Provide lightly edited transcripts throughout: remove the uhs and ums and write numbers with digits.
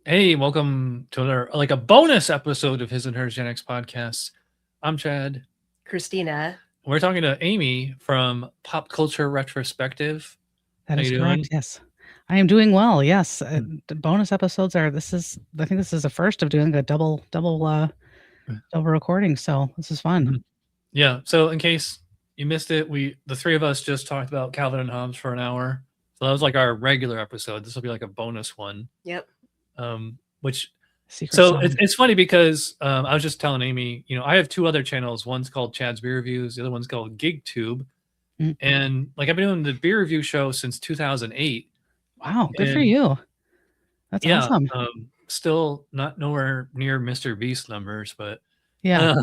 Hey, welcome to another like a bonus episode of His and Hers Gen X podcast. I'm Chad. Christina. We're talking to Amy from Pop Culture Retrospective. That How is you correct. doing? Yes, I am doing well. Yes, Mm. the bonus episodes are. This is. I think this is the first of doing a double recording. So this is fun. Mhm. Yeah. So in case you missed it, the three of us just talked about Calvin and Hobbes for an hour. So that was like our regular episode. This will be like a bonus one. Yep. Which Secret so song. it's funny because I was just telling Amy, I have two other channels. One's called Chad's Beer Reviews. The other one's called GigTube. Mm. And like I've been doing the beer review show since 2008. Wow, good for And you. That's yeah, awesome. still not nowhere near Mr. Beast numbers, but Yeah.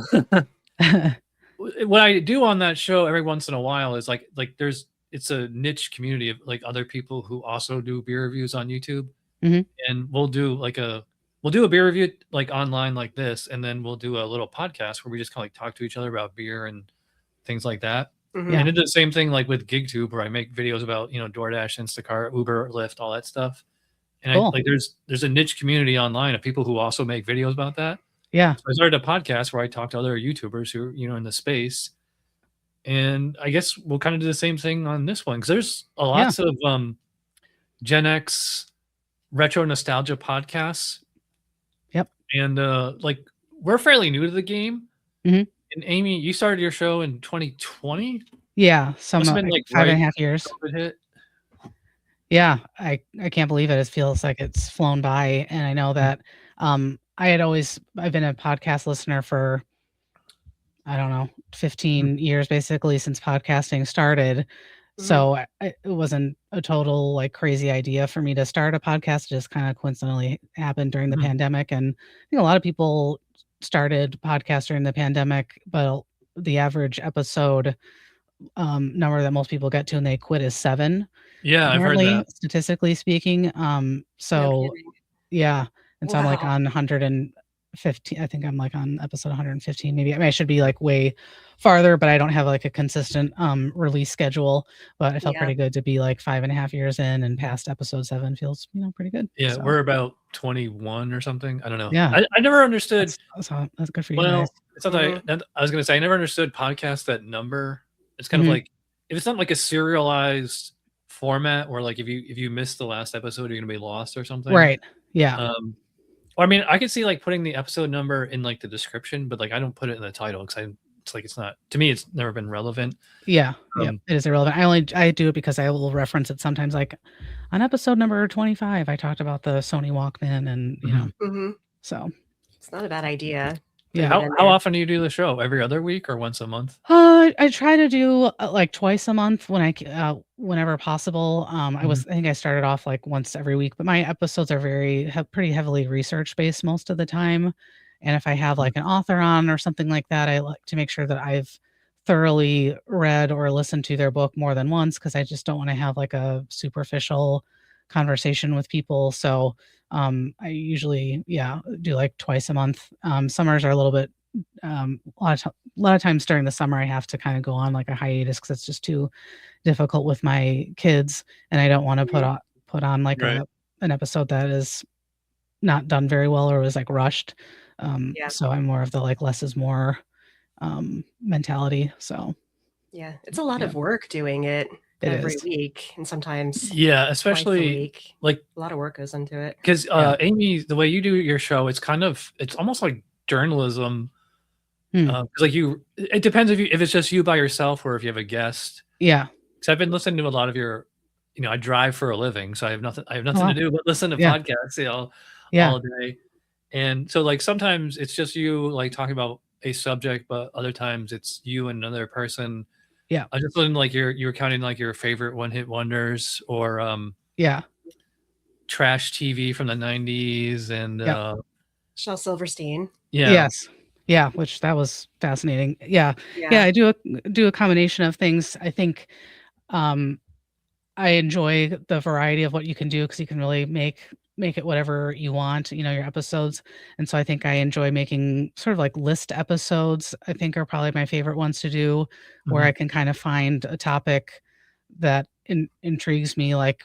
what I do on that show every once in a while is like it's a niche community of like other people who also do beer reviews on YouTube, Mhm. and we'll do a beer review like online like this, and then we'll do a little podcast where we just kind of like talk to each other about beer and things like that. Mhm. Yeah. And I did the same thing like with GigTube where I make videos about DoorDash, Instacart, Uber, Lyft, all that stuff. And I Cool. like there's a niche community online of people who also make videos about that. Yeah. So I started a podcast where I talk to other YouTubers who are in the space, and I guess we'll kind of do the same thing on this one because there's lots of Gen X retro nostalgia podcasts. Yep. And like we're fairly new to the game. Mhm. And Amy, you started your show in 2020. Yeah, Must have been like 5.5 years. COVID hit. Yeah, I can't believe it. It feels like it's flown by, and I know that I've been a podcast listener for I don't know 15 years basically since podcasting started. So it wasn't a total like crazy idea for me to start a podcast. It just kind of coincidentally happened during the pandemic, and I think a lot of people started podcasts during the pandemic, but the average episode number that most people get to and they quit is 7. Yeah, I've heard Apparently, that. statistically speaking. No So kidding. yeah, and so I'm like Wow. on 115. I think I'm like on episode 115. Maybe I mean I should be like way farther, but I don't have like a consistent release schedule. But I felt Yeah. pretty good to be like 5.5 years in and past episode 7 feels pretty good. Yeah, So, we're about 21 or something. I don't know. Yeah. I never understood. that's good for you Well, guys. it's not that I was gonna say I never understood podcasts that number. It's kind of Mhm. like if it's not like a serialized format where like if you miss the last episode, you're gonna be lost or something. Right. Yeah. Well, I mean, I could see like putting the episode number in like the description, but like I don't put it in the title because it's not to me. It's never been relevant. Yeah. It is irrelevant. I do it because I will reference it sometimes. Like on episode number 25, I talked about the Sony Walkman, and so It's not a bad idea. yeah. How often do you do the show? Every other week or once a month? I try to do like twice a month whenever possible. I think I started off like once every week, but my episodes are pretty heavily research based most of the time. And if I have like an author on or something like that, I like to make sure that I've thoroughly read or listened to their book more than once because I just don't want to have like a superficial conversation with people. So I usually do like twice a month. Summers are a little bit a lot of times during the summer I have to kind of go on like a hiatus because it's just too difficult with my kids, and I don't want to put on like an episode that is not done very well or was like rushed. So I'm more of the like less is more mentality. So yeah, it's a lot of work doing it every week, and sometimes especially twice a week. Like a lot of work goes into it. Because Amy, the way you do your show, it's almost like journalism. Because like it depends if it's just you by yourself or if you have a guest. Yeah. Because I've been listening to a lot of your, I drive for a living, so I have nothing to do but listen to podcasts, all day. And so like sometimes it's just you like talking about a subject, but other times it's you and another person. Yeah. I just listened like you were counting like your favorite one-hit wonders or trash TV from the 90s and Shel Silverstein. Yeah. Yes. Yeah, which that was fascinating. Yeah. I do a combination of things. I think I enjoy the variety of what you can do because you can really make it whatever you want, your episodes. And so I think I enjoy making sort of like list episodes. I think are probably my favorite ones to do, where I can kind of find a topic that intrigues me. Like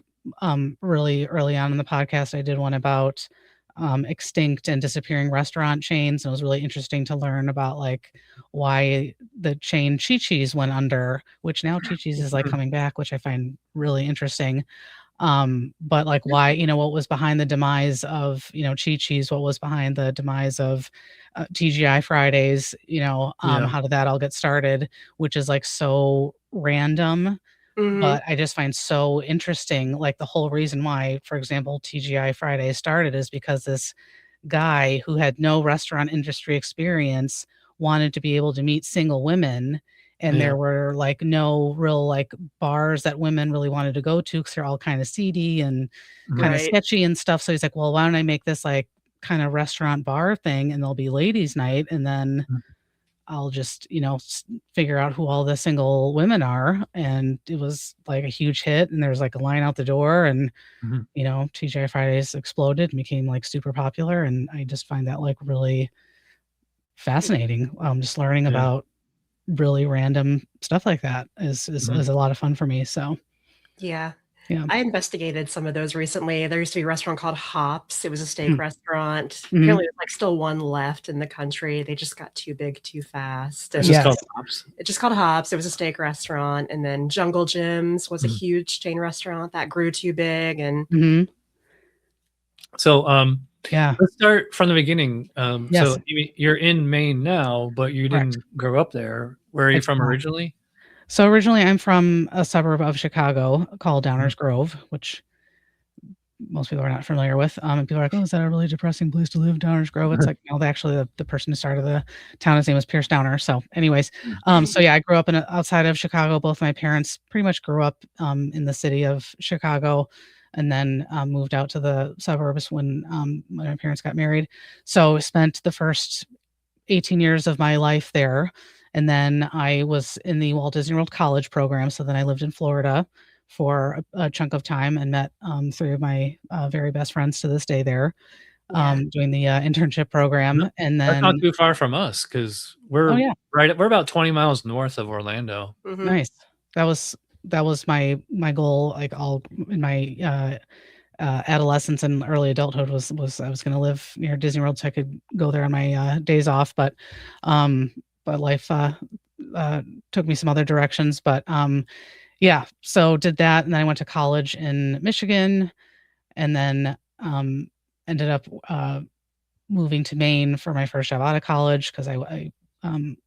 really early on in the podcast, I did one about extinct and disappearing restaurant chains. And it was really interesting to learn about like why the chain Chi-Chi's went under, which now Chi-Chi's is like coming back, which I find really interesting. But like why, what was behind the demise of, Chi-Chi's, what was behind the demise of TGI Fridays, how did that all get started, which is like so random. But I just find so interesting, like the whole reason why, for example, TGI Fridays started is because this guy who had no restaurant industry experience wanted to be able to meet single women, and there were like no real like bars that women really wanted to go to because they're all kind of seedy and kind of sketchy and stuff. So he's like, well, why don't I make this like kind of restaurant bar thing, and there'll be ladies' night, and then I'll just, figure out who all the single women are. And it was like a huge hit, and there's like a line out the door, and TGI Fridays exploded and became like super popular. And I just find that like really fascinating. Just learning about really random stuff like that is a lot of fun for me. So yeah. I investigated some of those recently. There used to be a restaurant called Hops. It was a steak restaurant. Apparently, there's like still one left in the country. They just got too big too fast. It's just called Hops. It's just called Hops. It was a steak restaurant. And then Jungle Jim's was a huge chain restaurant that grew too big. And so, let's start from the beginning. So you're in Maine now, but you didn't grow up there. Where are you from originally? So originally I'm from a suburb of Chicago called Downers Grove, which most people are not familiar with. And people are like, oh, is that a really depressing place to live, Downers Grove? It's like, no, actually the person who started the town, his name was Pierce Downer. So anyways, so yeah, I grew up outside of Chicago. Both my parents pretty much grew up in the city of Chicago, and then moved out to the suburbs when my parents got married. So spent the first 18 years of my life there. And then I was in the Walt Disney World College program. So then I lived in Florida for a chunk of time and met 3 of my very best friends to this day there, doing the internship program. And then that's not too far from us because we're we're about 20 miles north of Orlando. Nice. That was my goal, like all in my adolescence and early adulthood was I was going to live near Disney World so I could go there on my days off. But life took me some other directions. But so did that, and then I went to college in Michigan, and then ended up moving to Maine for my first job out of college because I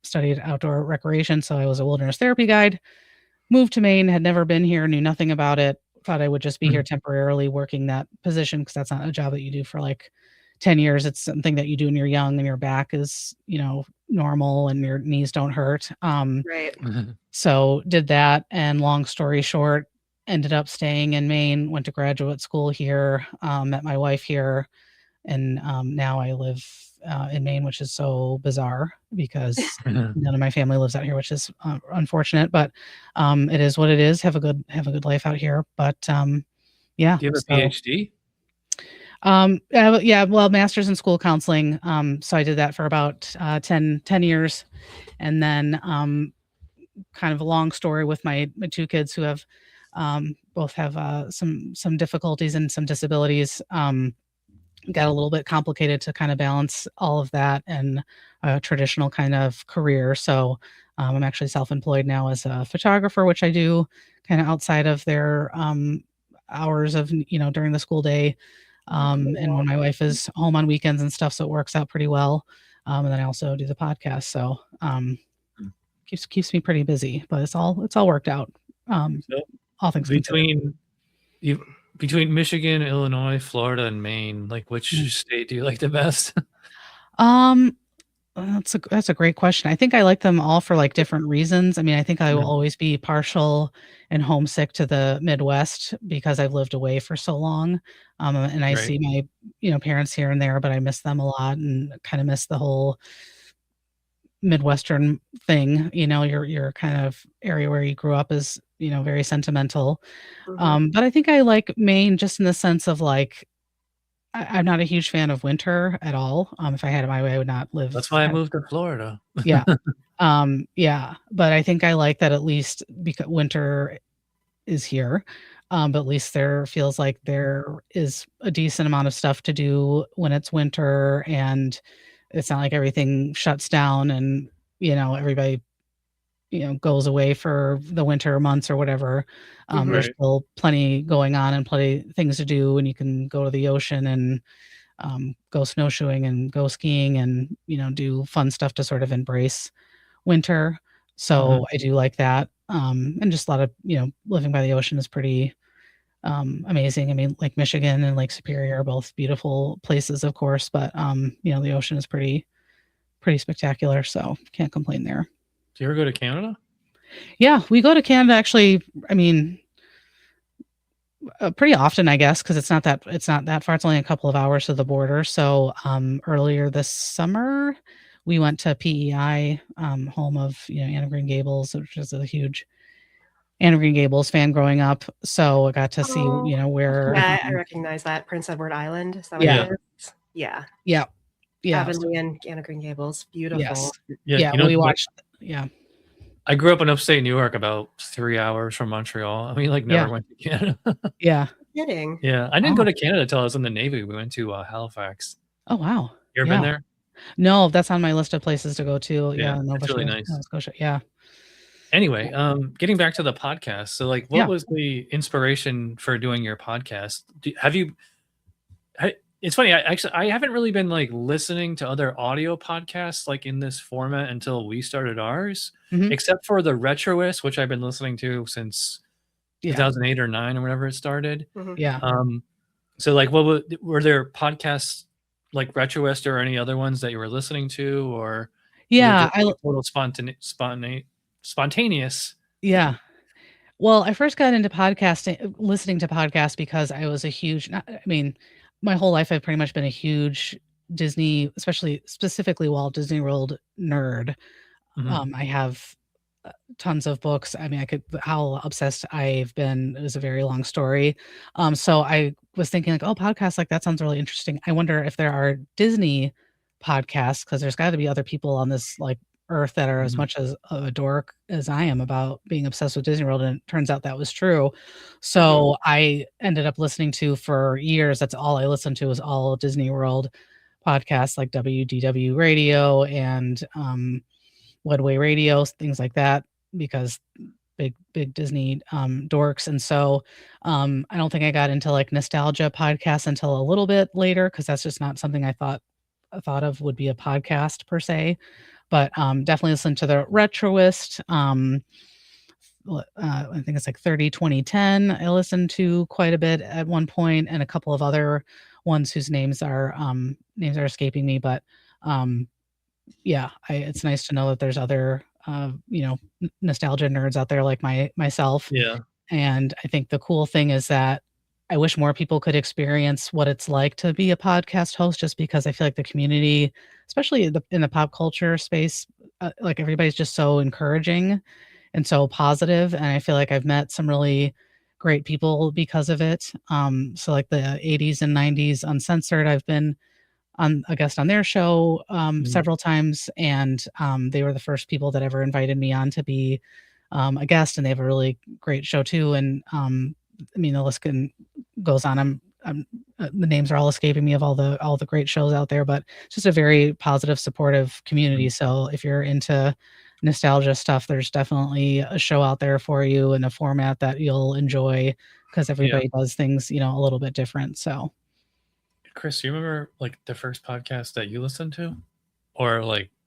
studied outdoor recreation, so I was a wilderness therapy guide. Moved to Maine, had never been here, knew nothing about it. Thought I would just be here temporarily working that position because that's not a job that you do for like 10 years. It's something that you do when you're young and your back is, normal and your knees don't hurt. So did that, and long story short, ended up staying in Maine, went to graduate school here, met my wife here, and now I live in Maine, which is so bizarre because none of my family lives out here, which is unfortunate, but it is what it is. Have a good life out here. But do you have a PhD? Well, master's in school counseling. So I did that for about 10 years. And then kind of a long story with my 2 kids who have both have some difficulties and some disabilities. Got a little bit complicated to kind of balance all of that and a traditional kind of career. So I'm actually self-employed now as a photographer, which I do kind of outside of their hours of, during the school day. And when my wife is home on weekends and stuff, so it works out pretty well. And then I also do the podcast. So keeps me pretty busy, but it's all worked out. All things between Michigan, Illinois, Florida, and Maine, like which state do you like the best? That's a great question. I think I like them all for like different reasons. I mean, I think I will always be partial and homesick to the Midwest because I've lived away for so long. And I see my, parents here and there, but I miss them a lot and kind of miss the whole Midwestern thing. Your kind of area where you grew up is, very sentimental. But I think I like Maine just in the sense of like, I'm not a huge fan of winter at all. If I had it my way, I would not live. That's why I moved to Florida. Yeah. But I think I like that at least because winter is here. but at least there feels like there is a decent amount of stuff to do when it's winter, and it's not like everything shuts down and, everybody, goes away for the winter months or whatever. There's Right. still plenty going on and plenty of things to do, and you can go to the ocean and go snowshoeing and go skiing and, do fun stuff to sort of embrace winter. So I do like that. And just a lot of, living by the ocean is pretty amazing. I mean, Lake Michigan and Lake Superior are both beautiful places, of course, but the ocean is pretty spectacular. So can't complain there. Do you ever go to Canada? Yeah, we go to Canada actually. I mean, pretty often, I guess, because it's not that far. It's only a couple of hours to the border. So earlier this summer, we went to PEI, home of Anne of Green Gables, which is a huge Anne of Green Gables fan growing up. So I got to see where. Yeah, I recognize that. Prince Edward Island. Is that what Yeah. it is? Yeah. Yeah. Avonlea and Anne of Green Gables. Beautiful. Yes. Yeah. We watched. Yeah. I grew up in upstate New York, about 3 hours from Montreal. I mean, never went to Canada. Yeah. Kidding. Yeah, I didn't go to Canada until I was in the Navy. We went to Halifax. Oh wow! You ever been there? No, that's on my list of places to go to. Yeah, Nova it's really nice. Nova Scotia. Yeah. Anyway, getting back to the podcast. So, what was the inspiration for doing your podcast? It's funny. I haven't really been listening to other audio podcasts in this format until we started ours, except for the Retroist, which I've been listening to since 2008 or 9 or whenever it started. Yeah. So were there podcasts like Retroist or any other ones that you were listening to, or total spontaneous? Yeah. Well, I first got into listening to podcasts because I was my whole life I've pretty much been a huge Disney, specifically Walt Disney World nerd. I have tons of books. I mean, how obsessed I've been is a very long story. So I was thinking podcasts, that sounds really interesting. I wonder if there are Disney podcasts, because there's got to be other people on this earth that are as much as a dork as I am about being obsessed with Disney World, and it turns out that was true. So I ended up listening to, for years, that's all I listened to, was all Disney World podcasts, like WDW Radio and Woodway Radio, things like that, because big Disney dorks. And so I don't think I got into nostalgia podcasts until a little bit later, because that's just not something I thought of would be a podcast per se. But definitely listen to the Retroist. I think it's 30 2010. I listened to quite a bit at one point, and a couple of other ones whose names are escaping me. But it's nice to know that there's other nostalgia nerds out there like myself. Yeah. And I think the cool thing is that I wish more people could experience what it's like to be a podcast host, just because I feel like the community, especially in the pop culture space, everybody's just so encouraging and so positive. And I feel like I've met some really great people because of it. So the 80s and 90s Uncensored, I've been a guest on their show several times, and they were the first people that ever invited me on to be a guest, and they have a really great show too. And the list goes on. The names are all escaping me of all the great shows out there, but it's just a very positive, supportive community. So if you're into nostalgia stuff, there's definitely a show out there for you in a format that you'll enjoy, because everybody does things a little bit different. So Chris, do you remember the first podcast that you listened to, or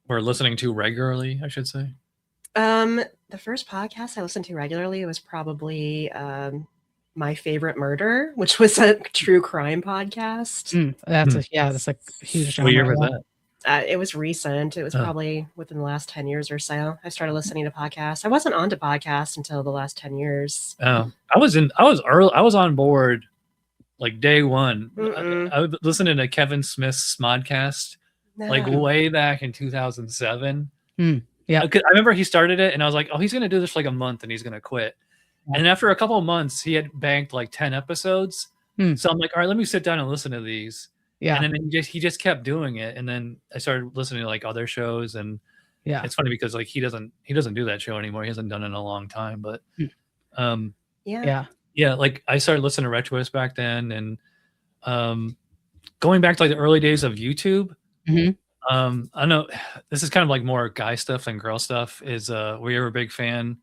were listening to regularly, I should say? The first podcast I listened to regularly was probably My Favorite Murder, which was a true crime podcast. That's a huge genre. What year was that? It was recent. It was probably within the last 10 years or so. I started listening to podcasts. I wasn't onto podcasts until the last 10 years. Oh, I was on board day one. I was listening to Kevin Smith's Smodcast way back in 2007. Yeah, I remember he started it, and I was like, "Oh, he's gonna do this for a month, and he's gonna quit." Yeah. And after a couple of months, he had banked 10 episodes. So I'm like, "All right, let me sit down and listen to these." Yeah, and then he just kept doing it, and then I started listening to other shows, and it's funny because he doesn't do that show anymore. He hasn't done it in a long time, but Yeah, like I started listening to Retroist back then, and going back to like the early days of YouTube. I know this is kind of like more guy stuff than girl stuff. Is were you ever a big fan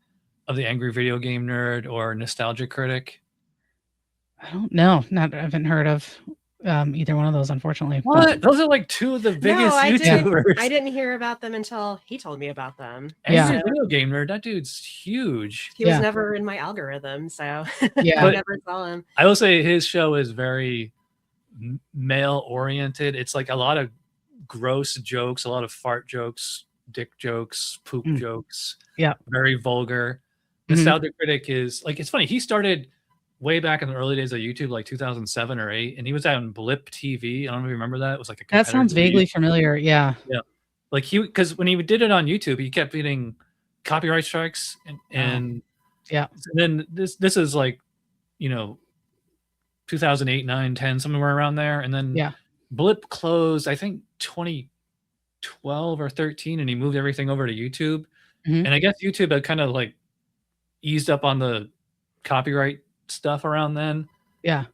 of the Angry Video Game Nerd or Nostalgia Critic? I don't know. I haven't heard of either one of those, unfortunately. What? Those are like two of the biggest YouTubers. I didn't hear about them until he told me about them. Angry Video Game Nerd, that dude's huge. He was never in my algorithm, so I never saw him. I will say his show is very male oriented. It's like a lot of gross jokes, a lot of fart jokes, dick jokes, poop jokes. Yeah. Very vulgar. Nostalgia Critic is like, it's funny. He started way back in the early days of YouTube, like 2007 or 8, and he was on Blip TV. I don't know if you remember that. It was like a that sounds vaguely familiar. Yeah. Yeah. Like because when he did it on YouTube, he kept getting copyright strikes and yeah. And then this is like, 2008, 9, 10, somewhere around there. And then Blip closed, I think 2012 or 13, and he moved everything over to YouTube. And I guess YouTube had kind of like eased up on the copyright stuff around then. Yeah.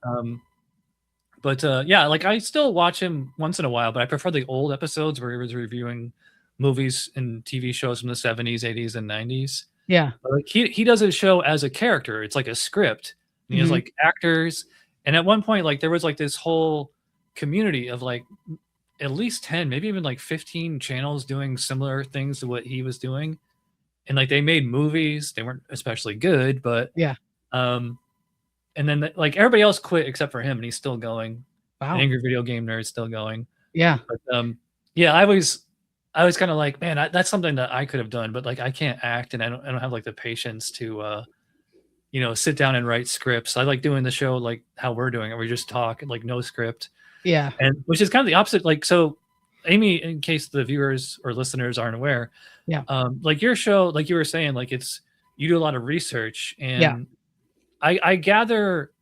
But like I still watch him once in a while, but I prefer the old episodes where he was reviewing movies and TV shows from the 70s, 80s, and 90s. Yeah. But like he does his show as a character. It's like a script. And he has like actors. And at one point, like there was like this whole community of like at least 10, maybe even like 15 channels doing similar things to what he was doing. And like they made movies. They weren't especially good, but and then like everybody else quit except for him, and he's still going. Wow. Angry Video Game Nerd is still going. Yeah. But I was kind of like, man, that's something that I could have done, but like I can't act, and I don't have like the patience to sit down and write scripts. I like doing the show like how we're doing it. We just talk and like no script. Yeah. And which is kind of the opposite. Like, so Amy, in case the viewers or listeners aren't aware, like your show, like you were saying, like you do a lot of research, and I gather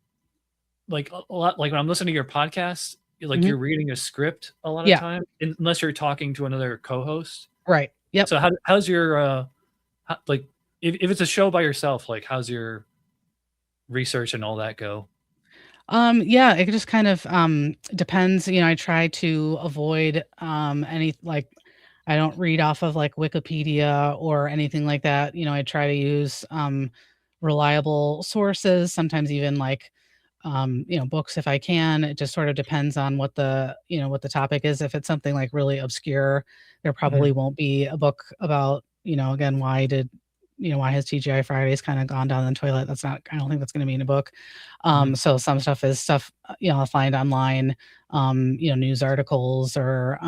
like a lot, like when I'm listening to your podcast, like you're reading a script a lot of time, unless you're talking to another co-host. Right. Yep. So how's your like if it's a show by yourself, like how's your research and all that go? It just kind of depends. I try to avoid any like I don't read off of like Wikipedia or anything like that. I try to use reliable sources, sometimes even like books if I can. It just sort of depends on what the topic is. If it's something like really obscure, there probably won't be a book about, again, why has TGI Fridays kind of gone down the toilet? I don't think that's going to be in a book. So some stuff is stuff, I'll find online, news articles or,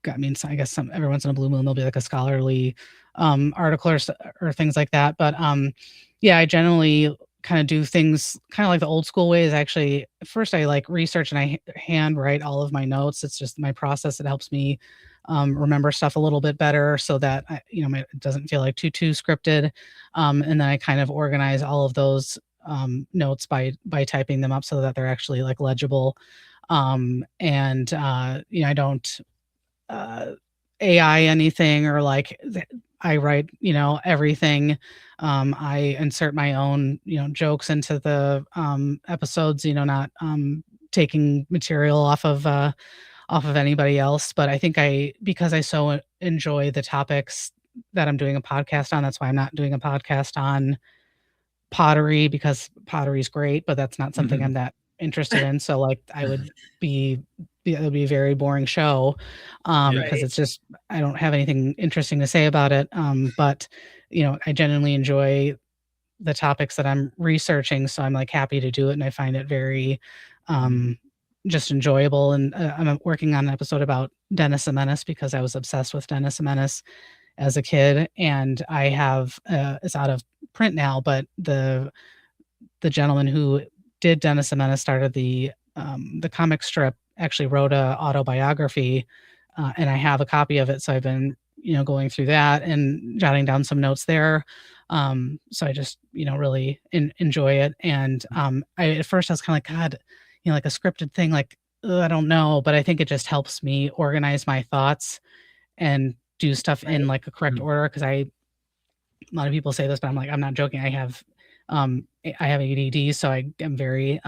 I guess every once in a blue moon, there'll be like a scholarly article or things like that. But I generally kind of do things kind of like the old school ways. Actually, first I like research and I handwrite all of my notes. It's just my process. It helps me remember stuff a little bit better so that it doesn't feel like too scripted. And then I kind of organize all of those notes by typing them up so that they're actually like legible. I don't AI anything or like I write, everything. I insert my own, jokes into the episodes, not taking material off of anybody else. But I think because I so enjoy the topics that I'm doing a podcast on, that's why I'm not doing a podcast on pottery, because pottery is great, but that's not something I'm that interested in. So like it would be a very boring show because it's just I don't have anything interesting to say about it. But I genuinely enjoy the topics that I'm researching, so I'm like happy to do it, and I find it very just enjoyable. And I'm working on an episode about Dennis the Menace because I was obsessed with Dennis the Menace as a kid, and I have it's out of print now, but the gentleman who did Dennis the Menace started the comic strip, actually wrote a autobiography, and I have a copy of it. So I've been, going through that and jotting down some notes there. So I just, really enjoy it. And at first I was kind of like, God, like a scripted thing, like, I don't know, but I think it just helps me organize my thoughts and do stuff in like a correct order. Cause a lot of people say this, but I'm like, I'm not joking. I have I have ADD, so I am very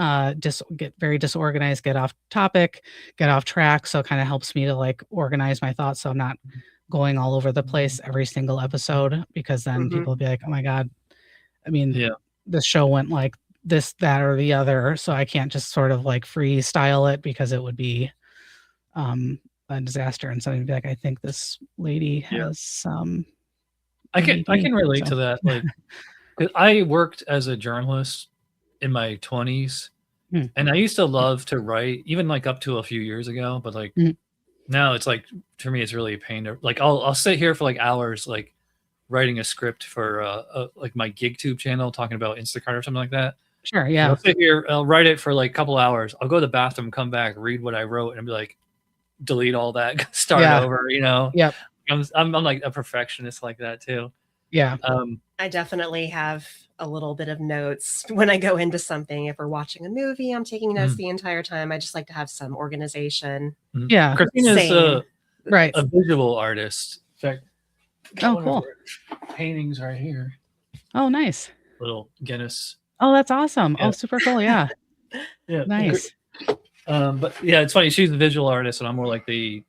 get very disorganized, get off topic, get off track. So it kind of helps me to like organize my thoughts, so I'm not going all over the place every single episode, because then people will be like, oh my god, I mean, this show went like this, that, or the other, so I can't just sort of like freestyle it, because it would be a disaster. And somebody would be like, I think this lady has some I can relate to that. Like, I worked as a journalist in my 20s, and I used to love to write, even like up to a few years ago. But like now, it's like, for me, it's really a pain to like. I'll sit here for like hours, like writing a script for like my GigTube channel, talking about Instacart or something like that. Sure, yeah. I'll sit here, I'll write it for like a couple hours. I'll go to the bathroom, come back, read what I wrote, and be like, delete all that, start over. You know. Yep. I'm like a perfectionist like that too. Yeah. I definitely have a little bit of notes when I go into something. If we're watching a movie, I'm taking notes the entire time. I just like to have some organization. Yeah. Christina's a visual artist. In fact, oh, cool. Paintings right here. Oh, nice. Little Guinness. Oh, that's awesome. Oh, super cool. Yeah. Nice. But yeah, it's funny. She's the visual artist, and I'm more like the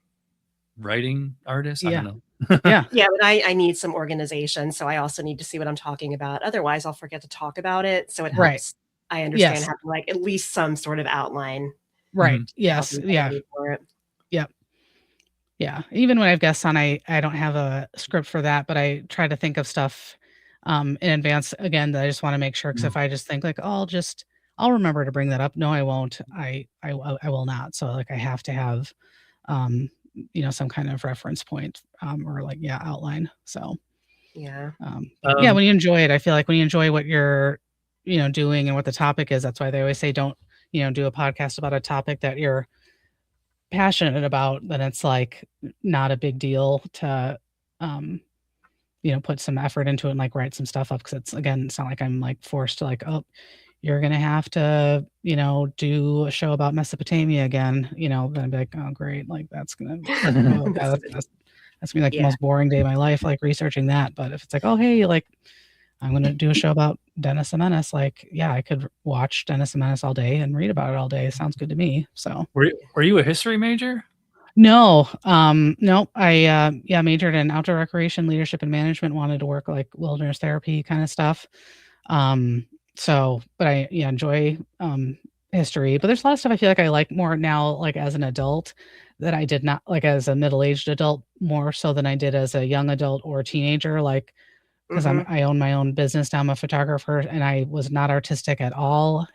writing artist. I don't know. Yeah. But I need some organization, so I also need to see what I'm talking about. Otherwise, I'll forget to talk about it. So it helps. I understand having like at least some sort of outline. Right. Yes. Yeah. Yep. Yeah. Even when I have guests on, I don't have a script for that, but I try to think of stuff in advance again that I just want to make sure, because if I just think like, oh, I'll remember to bring that up. No, I won't. I will not. So like I have to have some kind of reference point or like outline. So when you enjoy it, I feel like when you enjoy what you're doing and what the topic is, that's why they always say don't do a podcast about a topic that you're passionate about. Then it's like not a big deal to put some effort into it and like write some stuff up, because it's not like I'm like forced to like, oh, you're gonna have to do a show about Mesopotamia again, then I'd be like, oh great, like that's gonna that's gonna be like the most boring day of my life, like researching that. But if it's like, oh hey, like I'm gonna do a show about Dennis the Menace, like I could watch Dennis the Menace all day and read about it all day. Sounds good to me. So were you a history major? No, no. I majored in outdoor recreation, leadership, and management. Wanted to work like wilderness therapy kind of stuff. But I enjoy history. But there's a lot of stuff I feel like I like more now, like as an adult, that I did not like as a middle-aged adult, more so than I did as a young adult or a teenager. Like, because I own my own business now. I'm a photographer, and I was not artistic at all,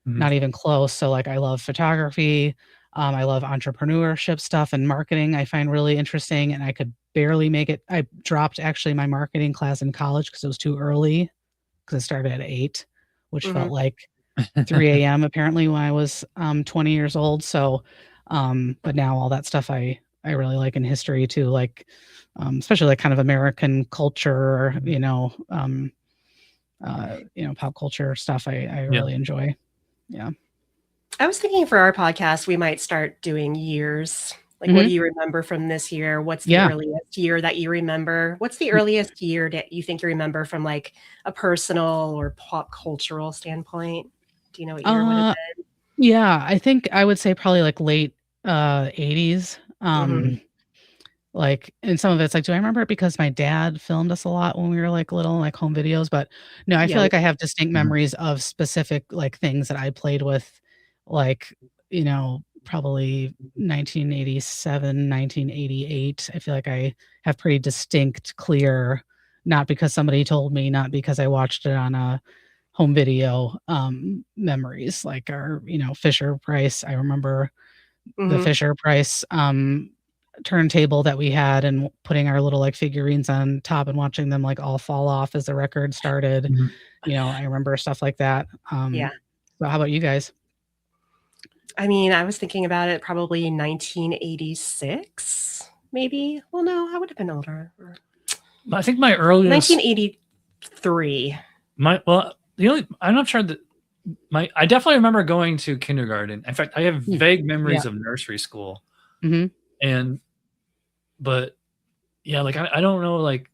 not even close. So like, I love photography. I love entrepreneurship stuff and marketing. I find really interesting, and I could barely make it. I dropped actually my marketing class in college because it was too early, because it started at 8, which felt like 3 a.m. apparently when I was 20 years old. So, but now all that stuff I really like in history too, like especially like kind of American culture, pop culture stuff. I really enjoy. Yeah. I was thinking for our podcast, we might start doing years. Like, what do you remember from this year? What's the earliest year that you remember? What's the earliest year that you think you remember from like a personal or pop cultural standpoint? Do you know what year would have been? Yeah, I think I would say probably like late 80s. Like, and some of it's like, do I remember it because my dad filmed us a lot when we were like little, like home videos? But no, I feel like I have distinct memories of specific like things that I played with, like, probably 1987, 1988. I feel like I have pretty distinct, clear, not because somebody told me, not because I watched it on a home video, memories, like our, Fisher Price. I remember the Fisher Price turntable that we had, and putting our little like figurines on top and watching them like all fall off as the record started. I remember stuff like that. So how about you guys? I mean, I was thinking about it probably 1986, maybe. Well, no, I would have been older. I think my earliest 1983. I'm not sure that I definitely remember going to kindergarten. In fact, I have vague memories of nursery school. But yeah, like I don't know, like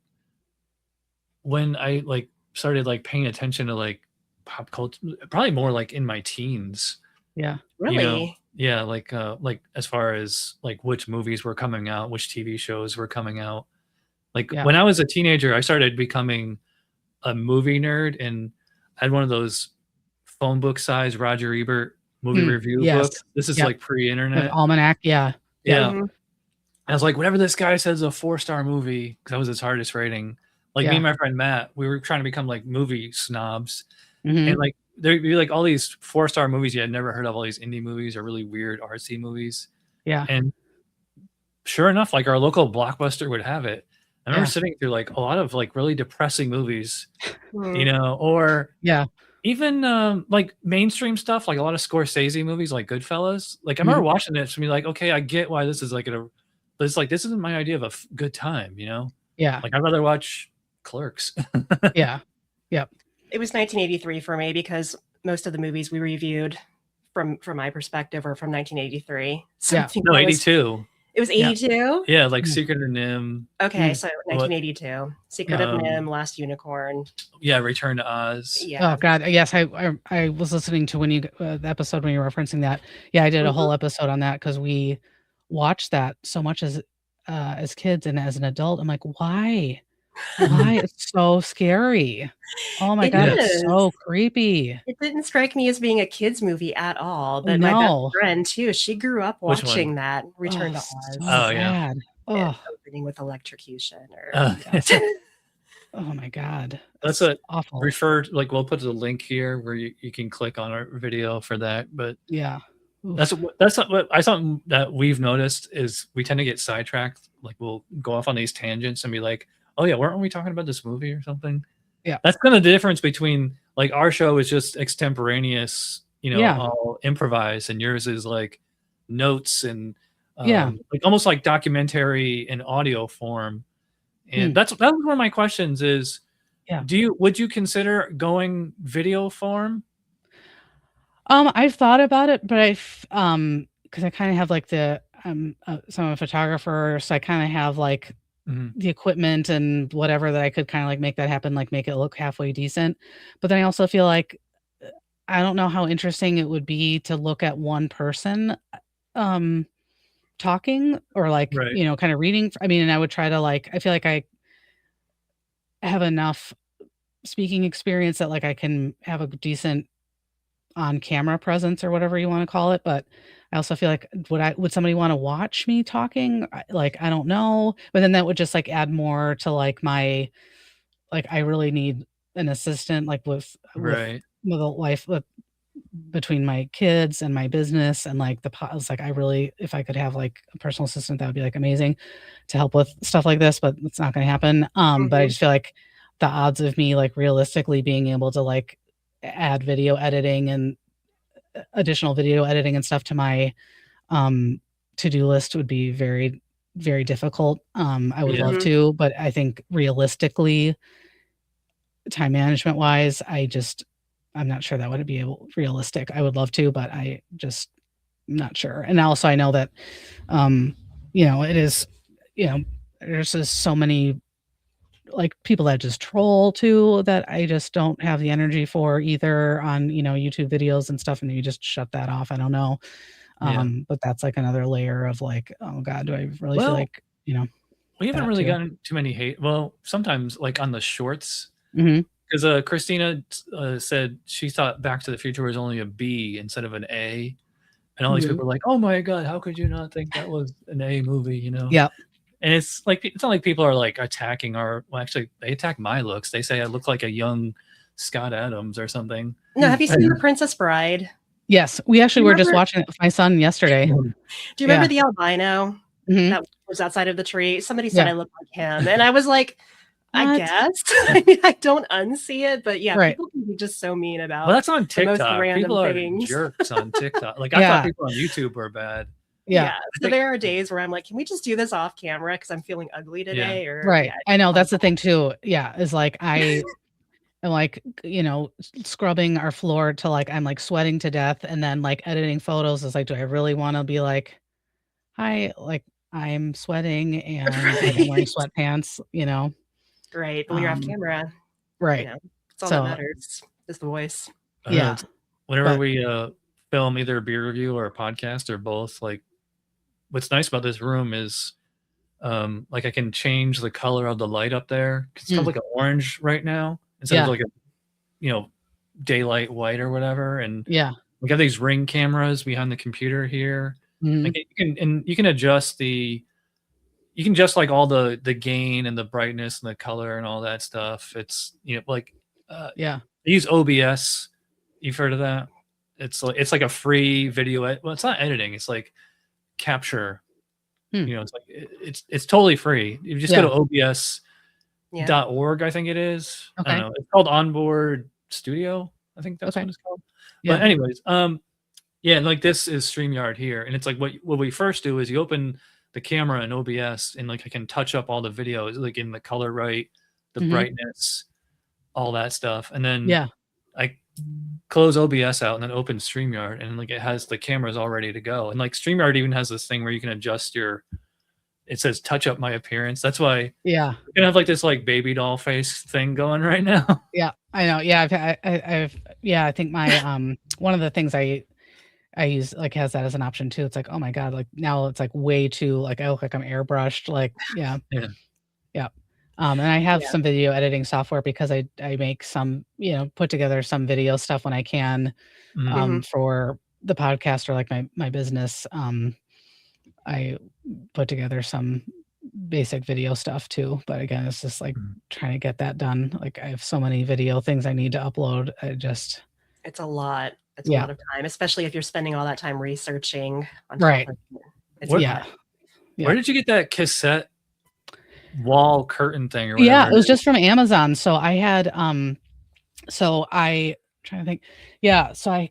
when I like started like paying attention to like pop culture, probably more like in my teens. Yeah. You know, Really? yeah, like as far as like which movies were coming out, which TV shows were coming out. Like Yeah. when I was a teenager, I started becoming a movie nerd, and I had one of those phone book size Roger Ebert movie review Yes. books. This is Yep. like pre-internet. Almanac. Yeah. Yeah. Mhm. I was like, whatever this guy says is a 4-star movie, because that was his hardest rating. Like me and my friend Matt, we were trying to become like movie snobs. And like there'd be like all these 4-star movies you had never heard of, all these indie movies or really weird artsy movies. Yeah. And sure enough, like our local Blockbuster would have it. I remember sitting through like a lot of like really depressing movies, you know, or even like mainstream stuff, like a lot of Scorsese movies, like Goodfellas. Like I remember watching it to be like, okay, I get why this is like but it's like this isn't my idea of a good time, you know? Yeah. Like I'd rather watch Clerks. Yeah. Yep. It was 1983 for me, because most of the movies we reviewed from my perspective are from 1983. So no, 82. It was 82? Yeah, like Secret of NIMH. Okay, so 1982. Secret of NIMH, Last Unicorn. Yeah, Return to Oz. Yeah. Oh God, yes, I was listening to when you the episode when you were referencing that. Yeah, I did a whole episode on that because we watched that so much as kids, and as an adult, I'm like, why? Why? It's so scary. Oh my God, it's so creepy. It didn't strike me as being a kids movie at all, but my best friend too, she grew up watching that, Return to Oz. Oh yeah. Opening with electrocution or oh my God. That's awful. Like we'll put the link here where you can click on our video for that. But yeah. That's something that we've noticed is we tend to get sidetracked. Like we'll go off on these tangents and be like, oh yeah, weren't we talking about this movie or something? Yeah. That's kind of the difference between like our show is just extemporaneous, you know, all improvised, and yours is like notes and like almost like documentary in audio form. And that was one of my questions is, would you consider going video form? I've thought about it, but because I kind of have like so I'm a photographer, so I kind of have like the equipment and whatever that I could kind of like make that happen, like make it look halfway decent. But then I also feel like I don't know how interesting it would be to look at one person talking or like, you know, kind of reading. I mean, and I would try to like, I feel like I have enough speaking experience that like I can have a decent on camera presence or whatever you want to call it. But I also feel like would somebody want to watch me talking? Like, I don't know. But then that would just like add more to like my, like, I really need an assistant, like with the life between my kids and my business and like it's like, I really, if I could have like a personal assistant, that would be like amazing to help with stuff like this, but it's not going to happen. But I just feel like the odds of me like realistically being able to like add video editing and additional video editing and stuff to my to-do list would be very, very difficult. I would love to, but I think realistically, time management wise, I'm not sure that would be realistic. I would love to, but I'm not sure. And also I know that, you know, it is, you know, there's just so many like people that just troll too that I just don't have the energy for either on, you know, YouTube videos and stuff. And you just shut that off. I don't know. But that's like another layer of like, oh God, do I really feel like, you know, we haven't really gotten too many hate. Well, sometimes like on the shorts, because Christina said she thought Back to the Future was only a B instead of an A. And all these people are like, oh my God, how could you not think that was an A movie, you know? Yeah. And it's not like people are like attacking well, actually they attack my looks. They say I look like a young Scott Adams or something. No, have you seen The Princess Bride? Yes. We actually were just watching it with my son yesterday. Do you remember the albino that was outside of the tree? Somebody said I look like him. And I was like, I guess. I mean, I don't unsee it, but people can be just so mean about. Well, that's on TikTok. The most random people are things. jerks on TikTok. Like I thought people on YouTube were bad. Yeah. So there are days where I'm like, can we just do this off camera because I'm feeling ugly today? Or I know that's the thing too. Yeah, is like I am like, you know, scrubbing our floor to like I'm like sweating to death, and then like editing photos is like, do I really want to be like, hi, like I'm sweating and I'm wearing sweatpants, you know? Right, but when you're off camera, right? You know. That's all that matters is the voice. Yeah. Whenever we film either a beer review or a podcast or both, like what's nice about this room is like I can change the color of the light up there. It's kind of like an orange right now instead of like a daylight white or whatever. And we have these ring cameras behind the computer here. Like you can adjust like all the gain and the brightness and the color and all that stuff. It's like I use OBS. You've heard of that? It's like a free video. Well, it's not editing. It's like capture. It's like it's totally free. You just go to obs.org, I think it is. I don't know. It's called Onboard Studio. I think that's what it's called. But anyways, like this is StreamYard here, and it's like what we first do is you open the camera in OBS, and like I can touch up all the videos, like in the color right, the brightness, all that stuff, and then I close OBS out and then open StreamYard, and like it has the cameras all ready to go. And like StreamYard even has this thing where you can adjust it says touch up my appearance. That's why you're gonna have like this like baby doll face thing going right now. Yeah, I know. Yeah, I think my one of the things I use like has that as an option too. It's like, oh my God, like now it's like way too like I look like I'm airbrushed. Like yeah. And I have some video editing software because I make some, put together some video stuff when I can for the podcast or like my business. I put together some basic video stuff too. But again, it's just like trying to get that done. Like I have so many video things I need to upload. It's a lot. It's a lot of time, especially if you're spending all that time researching on right. Where did you get that cassette wall curtain thing or whatever? Yeah, it was just from Amazon. So I had so I trying to think. Yeah, so I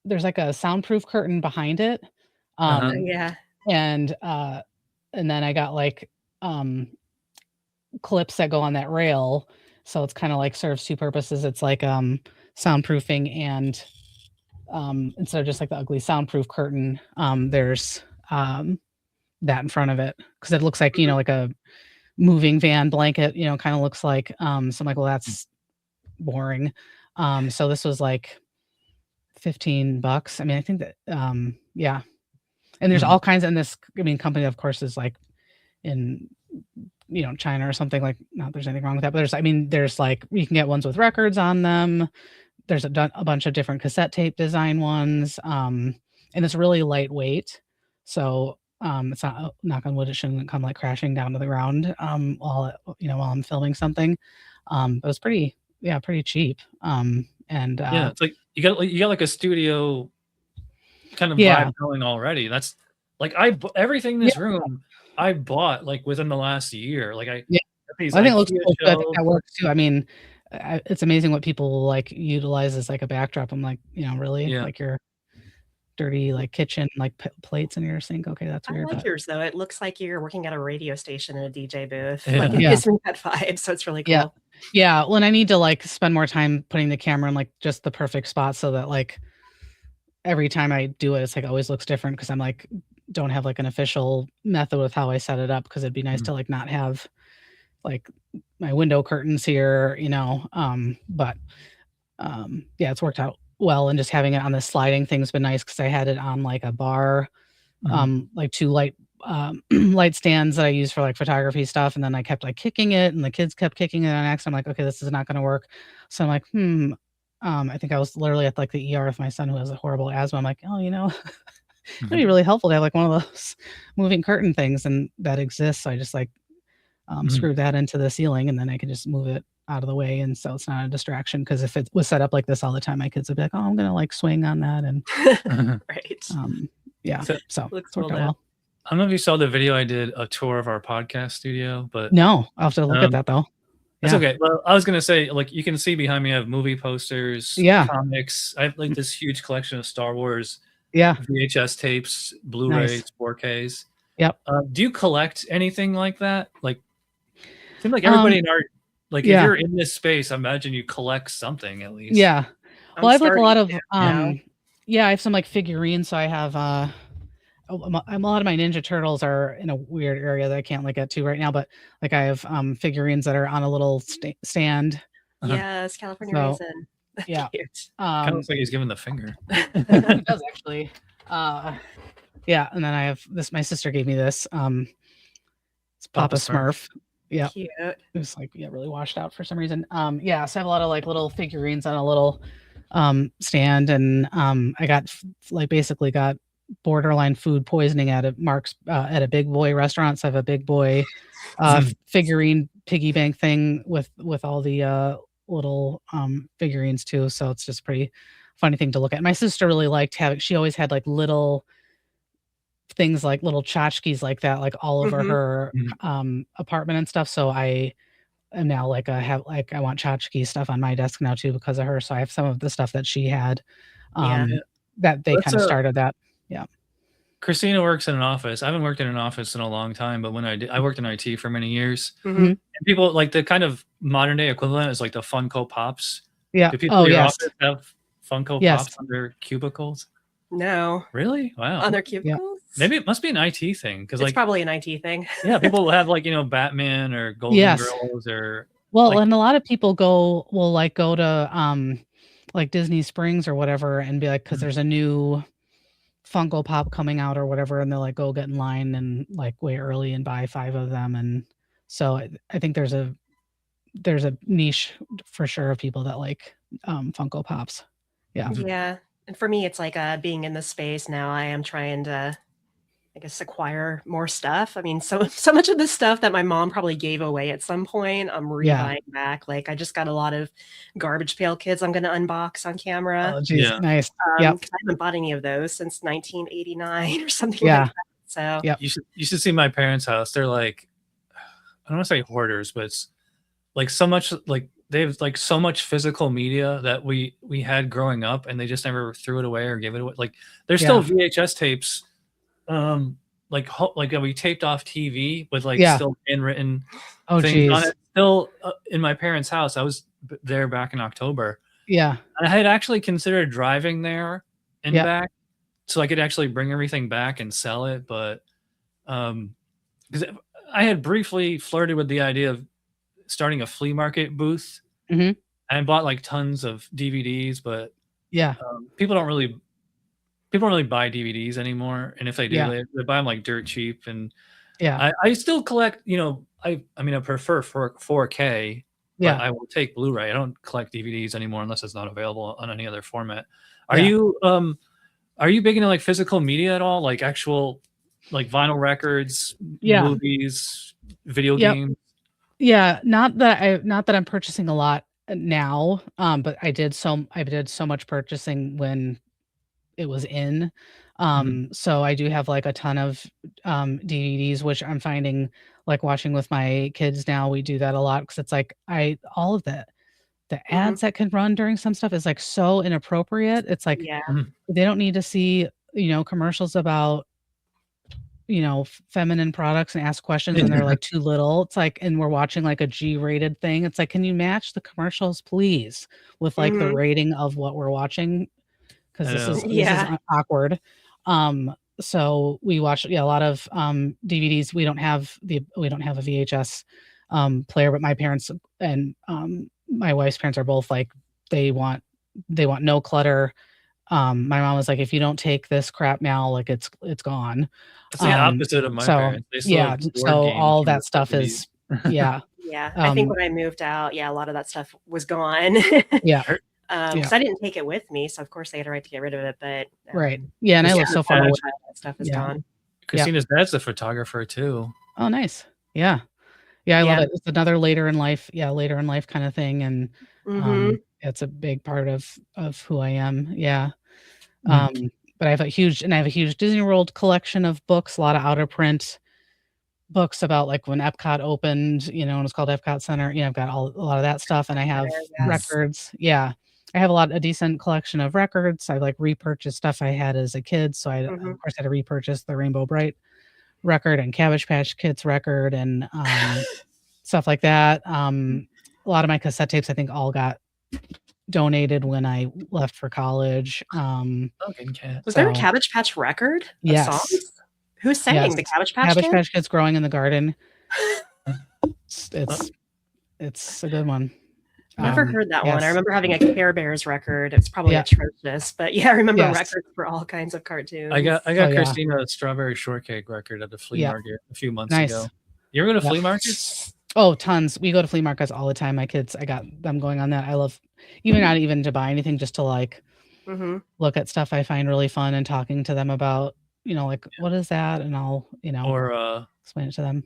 there's like a soundproof curtain behind it. And then I got like clips that go on that rail. So it's kind of like serves two purposes. It's like soundproofing and instead of just like the ugly soundproof curtain, there's that in front of it because it looks like like a moving van blanket, kind of looks like so I'm like, well, that's boring. So this was like $15. I mean, I think that and there's all kinds in this. I mean, company of course is like in China or something. Like not there's anything wrong with that, but there's like you can get ones with records on them. There's a bunch of different cassette tape design ones, and it's really lightweight. So it's not, knock on wood, it shouldn't come like crashing down to the ground while I'm filming something. But it's pretty cheap. It's like you got like a studio kind of vibe going already. That's like everything in this room I bought like within the last year. Like I think it looks cool. I think that works too. I mean, it's amazing what people like utilize as like a backdrop. I'm like, really like your dirty like kitchen like plates in your sink. Okay, that's weird. I like yours though. It looks like you're working at a radio station in a DJ booth. Like it gives me that vibe, so it's really cool. Yeah. When I need to like spend more time putting the camera in like just the perfect spot so that like every time I do it, it's like always looks different because I'm like don't have like an official method with how I set it up because it'd be nice to like not have like my window curtains here, but it's worked out well, and just having it on the sliding thing's been nice because I had it on like a bar, like two light stands that I use for like photography stuff, and then I kept like kicking it, and the kids kept kicking it on accident. I'm like, okay, this is not going to work. So I'm like, I think I was literally at like the ER with my son who has a horrible asthma. I'm like, it'd be really helpful to have like one of those moving curtain things, and that exists. So I just like screw that into the ceiling, and then I can just move it out of the way, and so it's not a distraction. Because if it was set up like this all the time, my kids would be like, "Oh, I'm gonna like swing on that," and right. So looks worked out well. I don't know if you saw the video I did a tour of our podcast studio, but no, I'll have to look at that though. That's okay. Well, I was gonna say, like, you can see behind me, I have movie posters, comics. I have like this huge collection of Star Wars, VHS tapes, Blu-rays, 4Ks. Yep. Do you collect anything like that? Like, it seems like everybody in art, like, if you're in this space, I imagine you collect something at least. Yeah. Well, I have like a lot of I have some like figurines. So I have a lot of my Ninja Turtles are in a weird area that I can't like get to right now, but like I have figurines that are on a little stand Yes, California raisin. Yeah. Cute. Kind of looks like he's giving the finger. It does actually. Yeah, and then I have this. My sister gave me this. It's Papa Smurf. Yeah, Cute. it was like really washed out for some reason. Yeah, so I have a lot of like little figurines on a little stand, and I got basically got borderline food poisoning at a Big Boy restaurant. So I have a Big Boy figurine piggy bank thing with all the little figurines too. So it's just pretty funny thing to look at. My sister really liked having. She always had like little things like little tchotchkes like that, like all over her apartment and stuff. So I am now like I want tchotchke stuff on my desk now too because of her. So I have some of the stuff that she had. That they kind of started that. Yeah. Christina works in an office. I haven't worked in an office in a long time, but when I worked in IT for many years. And people like the kind of modern day equivalent is like the Funko Pops. Yeah. Do people in your office have Funko Pops on their cubicles? No. Really? Wow. On their cubicles? Maybe it must be an IT thing because it's probably an IT thing. Yeah, people have like Batman or Golden Girls or. Well, and a lot of people will go to like Disney Springs or whatever and be like, because there's a new Funko Pop coming out or whatever, and they'll like go get in line and like way early and buy 5 of them. And so I think there's a niche for sure of people that like Funko Pops. Yeah. Yeah. And for me, it's like being in the space now. I am trying to, I guess, acquire more stuff. I mean, so much of the stuff that my mom probably gave away at some point, I'm rebuying back. Like I just got a lot of Garbage Pail Kids I'm going to unbox on camera. Oh, geez. Nice. Yeah. I haven't bought any of those since 1989 or something like that. So you should see my parents' house. They're like, I don't want to say hoarders, but it's like so much like they have like so much physical media that we had growing up, and they just never threw it away or gave it away. Like there's still VHS tapes, like we taped off TV with like still handwritten things on it. Still in my parents' house. I was there back in October. Yeah, and I had actually considered driving there and back, so I could actually bring everything back and sell it. But because I had briefly flirted with the idea of starting a flea market booth. I bought like tons of DVDs, but people don't really buy DVDs anymore, and if they do, they buy them like dirt cheap. And I still collect. I mean, I prefer 4K, but I will take Blu-ray. I don't collect DVDs anymore unless it's not available on any other format. Are you big into like physical media at all, like actual like vinyl records, movies, video games? Yeah, not that I'm purchasing a lot now, but I did so much purchasing when it was in. So I do have like a ton of DVDs, which I'm finding like watching with my kids now. We do that a lot because it's like all of the ads that can run during some stuff is like so inappropriate. It's like they don't need to see commercials about feminine products and ask questions and they're like too little. It's like, and we're watching like a G-rated thing. It's like, can you match the commercials, please, with like the rating of what we're watching? Because this is awkward. So we watch a lot of DVDs. We don't have a VHS player, but my parents and my wife's parents are both like they want no clutter. My mom was like, if you don't take this crap now, like it's gone. It's the opposite of my parents. So all that stuff is I think when I moved out, a lot of that stuff was gone. Because I didn't take it with me, so of course they had a right to get rid of it. But and I live so far away. That stuff is gone. Christina's dad's a photographer too. Oh, nice. I love it. It's another later in life kind of thing, and it's a big part of who I am. But I have a huge Disney World collection of books, a lot of out of print books about like when Epcot opened, and it's called Epcot Center. I've got a lot of that stuff, and I have records. I have a decent collection of records. I like repurchased stuff I had as a kid, so I of course had to repurchase the Rainbow Bright record and Cabbage Patch Kids record and stuff like that. A lot of my cassette tapes, I think, all got donated when I left for college. Was there a Cabbage Patch record? Yes. Songs? Who sang the Cabbage Patch Cabbage Patch Kids Growing in the Garden. It's a good one. Never heard that one. I remember having a Care Bears record. It's probably atrocious, but I remember records for all kinds of cartoons. I got Christina's Strawberry Shortcake record at the flea market a few months ago. You ever go to flea markets? Oh, tons. We go to flea markets all the time. My kids, I got them going on that. I love, not even to buy anything, just to like look at stuff I find really fun and talking to them about, like, what is that? And I'll, or explain it to them.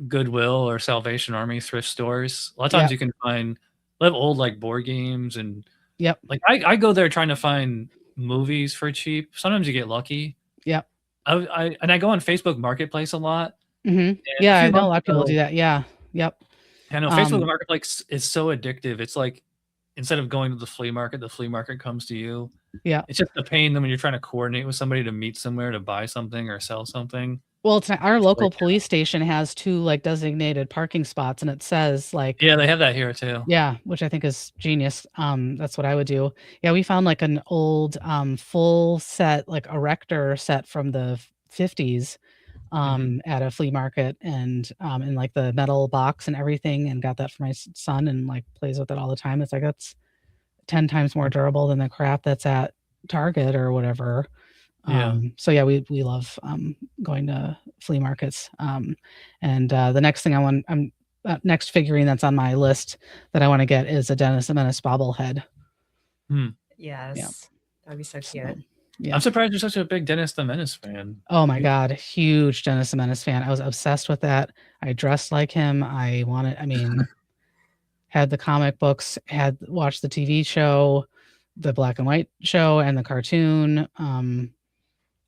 Goodwill or Salvation Army thrift stores. A lot of times you can find old like board games and like I go there trying to find movies for cheap. Sometimes you get lucky. I go on Facebook Marketplace a lot. Yeah, I know a lot of people do that. Yeah. I know Facebook Marketplace is so addictive. It's like instead of going to the flea market comes to you. Yeah. It's just a pain when you're trying to coordinate with somebody to meet somewhere to buy something or sell something. Well, our local police station has 2 like designated parking spots, and it says like they have that here too. Yeah, which I think is genius. That's what I would do. Yeah, we found like an old full set, like erector set from the 50s at a flea market, and in like the metal box and everything, and got that for my son, and like plays with it all the time. It's like that's 10 times more durable than the crap that's at Target or whatever. So yeah, we love going to flea markets. And the next thing I'm next figurine that's on my list that I want to get is a Dennis the Menace bobblehead. Yes, that'd be so cute. I'm surprised you're such a big Dennis the Menace fan. Oh my god, huge Dennis the Menace fan. I was obsessed with that. I dressed like him. Had the comic books, had watched the TV show, the black and white show, and the cartoon.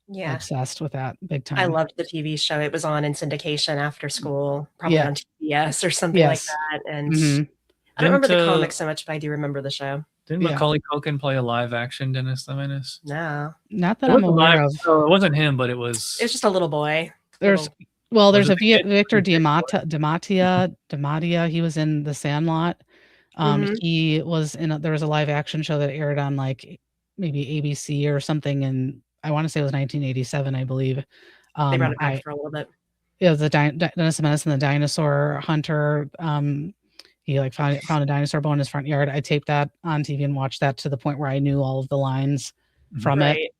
Obsessed with that big time. I loved the TV show. It was on in syndication after school, probably on TBS or something like that. And I don't remember the comics so much, but I do remember the show. Didn't Macaulay Culkin play a live action Dennis the Menace? No, not that I'm aware of. So it wasn't him, but it was just a little boy. There's a Victor Diamatia. He was in The Sandlot. He was in there was a live action show that aired on like maybe ABC or something, and I want to say it was 1987, I believe. They brought it back for a little bit. It was the Dennis the Menace and the Dinosaur Hunter. He like found a dinosaur bone in his front yard. I taped that on TV and watched that to the point where I knew all of the lines from it.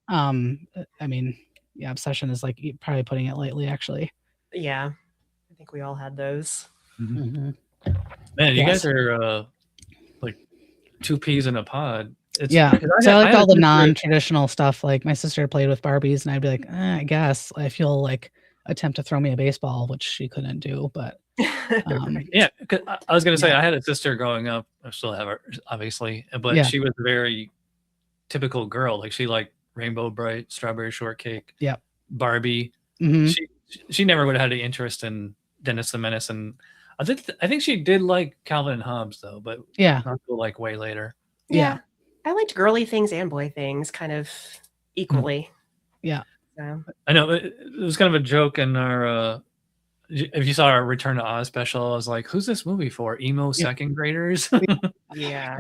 Obsession is like probably putting it lightly, actually. Yeah, I think we all had those. Man, you guys are like 2 peas in a pod. So I like all the non-traditional stuff. Like my sister played with Barbies, and I'd be like, I guess I feel like attempt to throw me a baseball, which she couldn't do. But I was gonna say I had a sister growing up. I still have her, obviously, but she was a very typical girl. Like she liked Rainbow Bright, Strawberry Shortcake, Barbie. She never would have had any interest in Dennis the Menace, and I think she did like Calvin and Hobbes though, but not until like way later. Yeah. I liked girly things and boy things kind of equally. So. I know it was kind of a joke in our if you saw our Return to Oz special, I was like, who's this movie for? Emo second graders? Yeah.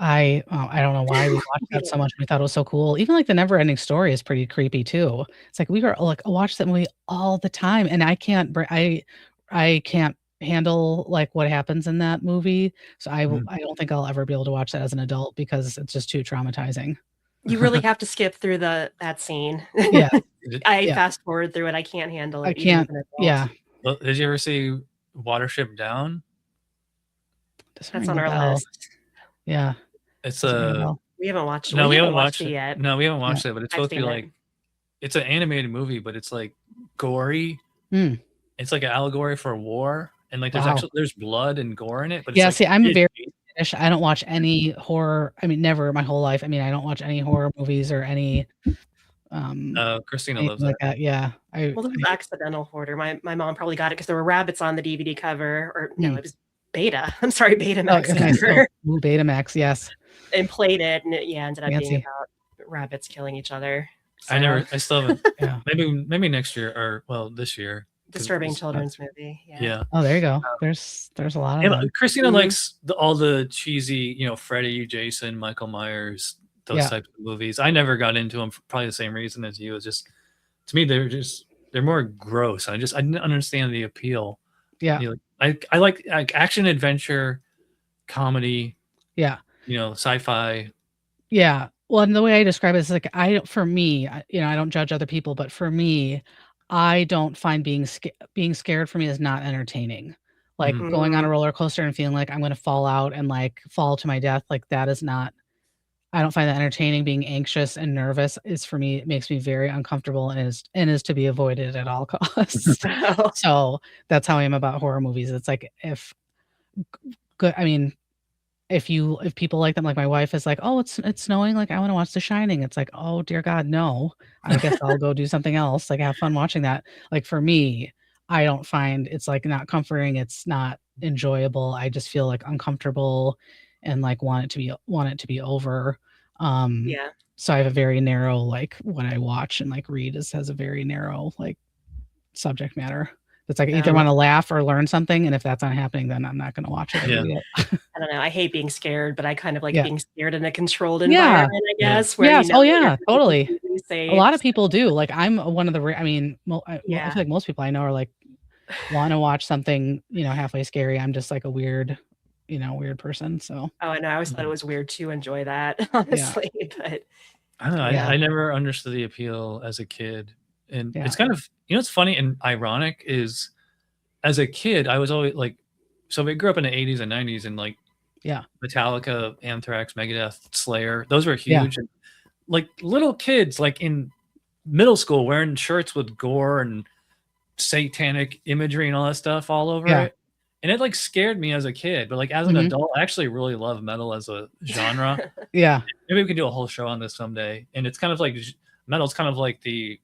I don't know why we watched that so much. We thought it was so cool. Even like the Never Ending Story is pretty creepy too. It's like we were like watch that movie all the time, and I can't handle like what happens in that movie. So I don't think I'll ever be able to watch that as an adult because it's just too traumatizing. You really have to skip through that scene. Yeah. I fast forward through it. I can't handle it. I can't. Yeah. Well, did you ever see Watership Down? That's on our list. Yeah. It's we haven't watched it. No, we haven't watched it yet. No, we haven't watched it, but it's supposed to be like it's an animated movie, but it's like gory. It's like an allegory for war. And like there's blood and gore in it. But it's see, I'm very British. I don't watch any horror. I mean, never my whole life. I mean, I don't watch any horror movies or any Christina loves like that. Yeah. Well, it was accidental hoarder. My mom probably got it because there were rabbits on the DVD cover, or no, it was Beta. I'm sorry, Betamax. Betamax, yes. And played it, and it ended up being about rabbits killing each other. So. I still haven't. Maybe next year or this year. Disturbing children's movie. Yeah. Oh, there you go. There's a lot of them. Christina likes all the cheesy, Freddy, Jason, Michael Myers, those types of movies. I never got into them for probably the same reason as you. It's just to me they're more gross. I didn't understand the appeal. Yeah. I like action adventure. comedy, Yeah. Sci-fi. Yeah. Well, and the way I describe it is like for me, I don't judge other people, but for me, I don't find being scared for me is not entertaining. Like going on a roller coaster and feeling like I'm going to fall out and like fall to my death, like that is not. I don't find that entertaining. Being anxious and nervous is for me, it makes me very uncomfortable and is to be avoided at all costs. So that's how I am about horror movies. It's like if people like them, like my wife is like, "Oh, it's snowing, like, I wanna watch The Shining." It's like, "Oh, dear God, no. I guess I'll go do something else, like, have fun watching that." Like, for me, I don't find it's, like, not comforting, it's not enjoyable, I just feel, like, uncomfortable and, like, want it to be over. Um, Yeah. so I have a very narrow, like, what I watch and, like, read has a very narrow, like, subject matter. It's like I either wanna laugh or learn something, and if that's not happening, then I'm not gonna watch it or read it. I don't know, I hate being scared, but I kind of like Yeah. being scared in a controlled Yeah. environment, I guess, where Yes. that Oh, you're yeah, totally. completely A safe, lot of so people do, like, I'm one of the I mean, I feel Yeah. like most people I know are, like, wanna watch something, halfway scary. I'm just, like, a weird weird person, so Oh, I know, I always thought it was weird to enjoy that, Yeah. honestly, but I don't know, Yeah. I never understood the appeal as a kid, and Yeah. it's kind of what's funny and ironic is, as a kid, I was always, like so we grew up in the '80s and '90s and, like, Yeah. Metallica, Anthrax, Megadeth, Slayer, those were Yeah. huge, and, like, little kids, like, in middle school wearing shirts with gore and satanic imagery and all that stuff all over Yeah. it, and it, like, scared me as a kid, but, like, as an Mhm. adult, I actually really love metal as a genre. Yeah. Maybe we can do a whole show on this someday, and it's kind of like metal's kind of like the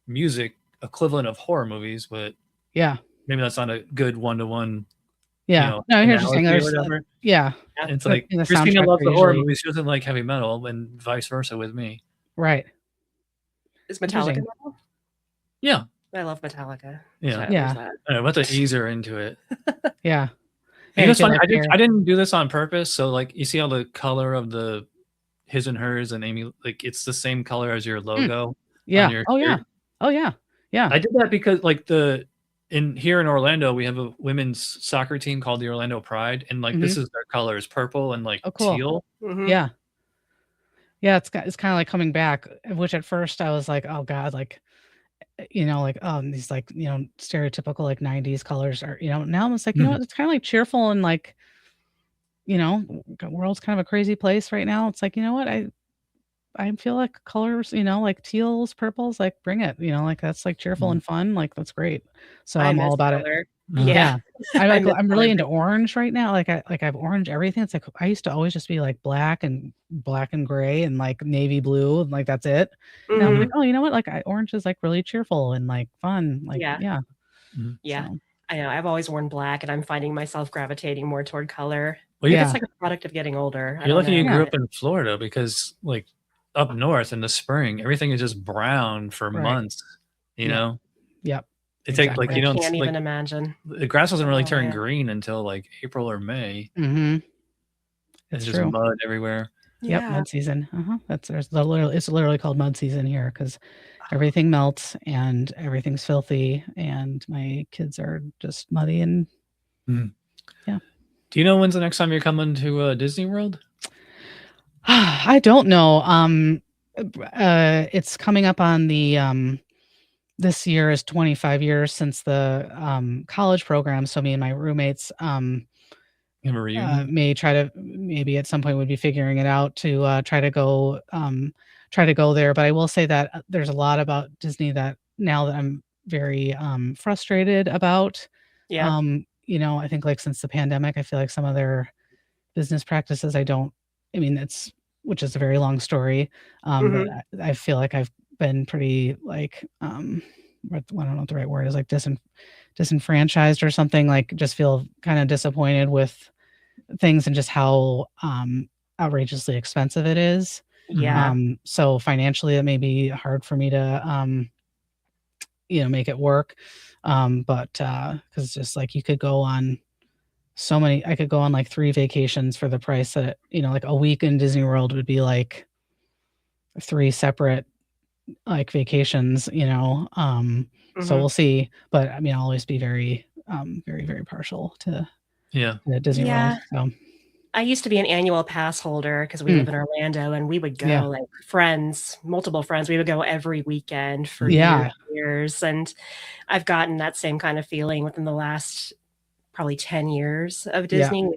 music equivalent of horror movies, but Yeah. maybe that's not a good one-to-one, Yeah. No, here's the thing, analogy or there's whatever. yeah. And it's But like in the Christina soundtracks loves are the horror usually movies, she doesn't like heavy metal, and vice versa with me. Right. Is Metallica Interesting. metal? Yeah. I love Metallica. Yeah. So Yeah. there's that. I know, we'll have to ease her into it. Yeah. You know what's feel funny? like I didn't do this on purpose, so, like, you see how the color of the his and hers and Amy, like, it's the same color as your logo on Yeah. your Oh, yeah. shirt? Oh, yeah. Yeah. I did that because, like, here in Orlando, we have a women's soccer team called the Orlando Pride, and, like, this is their colors, purple and, like, Oh, cool. teal. Yeah. Yeah, it's kinda like coming back, which at first I was like, "Oh god," like, like, these, like, stereotypical, like, '90s colors are now I'm just like, "You know what? It's kinda, like, cheerful and, like, the world's kind of a crazy place right now." It's like, "You know what? I feel like colors, like teals, purples, like, bring it," like, that's, like, cheerful and fun, like, that's great. So I I'm miss all about it. color. Yeah. Yeah. I miss I'm color really into big orange right now, I have orange everything, it's like I used to always just be, like, black and gray and, like, navy blue, and, like, that's it. Now I'm like, Mhm. "Oh, you know what? Like, orange is, like, really cheerful and, like, fun." Like, Yeah. yeah. Mhm. Yeah. So I know, I've always worn black, and I'm finding myself gravitating more toward color. Well, Maybe it's Yeah. like a product of getting older, I you're don't lucky you know, grew Yeah. up in Florida because, like, up north in the spring, everything is just brown for Right. months, you Yep. know? Yep. It take like, I Exactly. you don't can't even like, imagine. the grass doesn't really Oh, turn man. green until, like, April or May. Mhm. It's It's just true. mud everywhere. Yep, Yeah. mud season. Uh-huh. It's literally called mud season here because everything melts and everything's filthy, and my kids are just muddy and Mhm. yeah. Do you know when's the next time you're coming to, Disney World? I don't know. It's coming up on this year is 25 years since the college program. So me and my roommates You have a reunion? may try to maybe at some point would be figuring it out to try to go there. But I will say that there's a lot about Disney that now that I'm very frustrated about. Yeah. I think like since the pandemic, I feel like some of their business practices I mean, it's which is a very long story, but Mhm. I feel like I've been pretty, like, I don't know what the right word is, like, disenfranchised or something, like, just feel kinda disappointed with things and just how, outrageously expensive it is. Mhm. Yeah. So financially, it may be hard for me to, make it work, but, 'cause it's just, like, you could go on I could go on, like, 3 vacations for the price that like, a week in Disney World would be, like, 3 separate, like, vacations, so Mhm. we'll see, but, I mean, I'll always be very, very, very partial to Yeah. Disney World, Yeah. so I used to be an annual pass holder because we live in Orlando, and we would go like friends, multiple friends. We would go every weekend for years. And I've gotten that same kind of feeling within the last probably 10 years of Disney.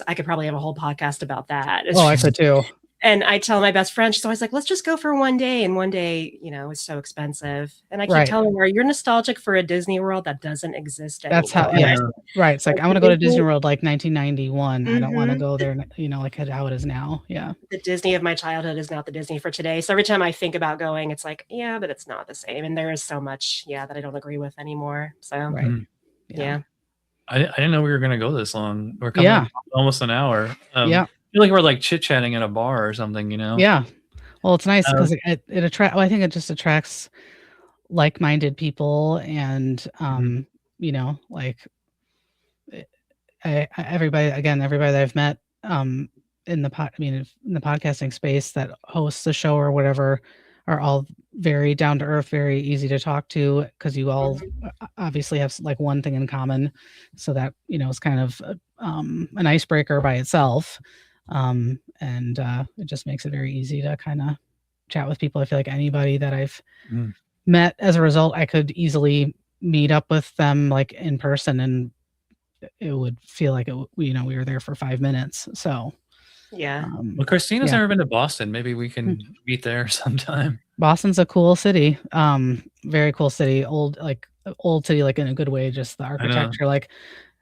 I could probably have a whole podcast about that. I could too. And I tell my best friend, she's always like, let's just go for one day. And one day, is so expensive. And I keep telling her, you're nostalgic for a Disney World that doesn't exist anymore. That's how, right. It's like, I want to go to Disney World like 1991. I don't want to go there, like how it is now. Yeah. The Disney of my childhood is not the Disney for today. So every time I think about going, it's like, yeah, but it's not the same. And there is so much, that I don't agree with anymore. So, yeah. I didn't know we were going to go this long. We're coming up almost an hour. I feel like we're like chit-chatting at a bar or something, Yeah. Well, it's nice because it attracts, I think it just attracts like-minded people and, like everybody that I've met, in the podcasting space that hosts the show or whatever are all very down to earth, very easy to talk to because you all obviously have like one thing in common. So that, is kind of an icebreaker by itself. And it just makes it very easy to kind of chat with people. I feel like anybody that I've met as a result, I could easily meet up with them like in person and it would feel like we were there for 5 minutes. So well, Christina's never been to Boston. Maybe we can meet there sometime. Boston's a cool city. Very cool city. Old city, like in a good way. Just the architecture. Like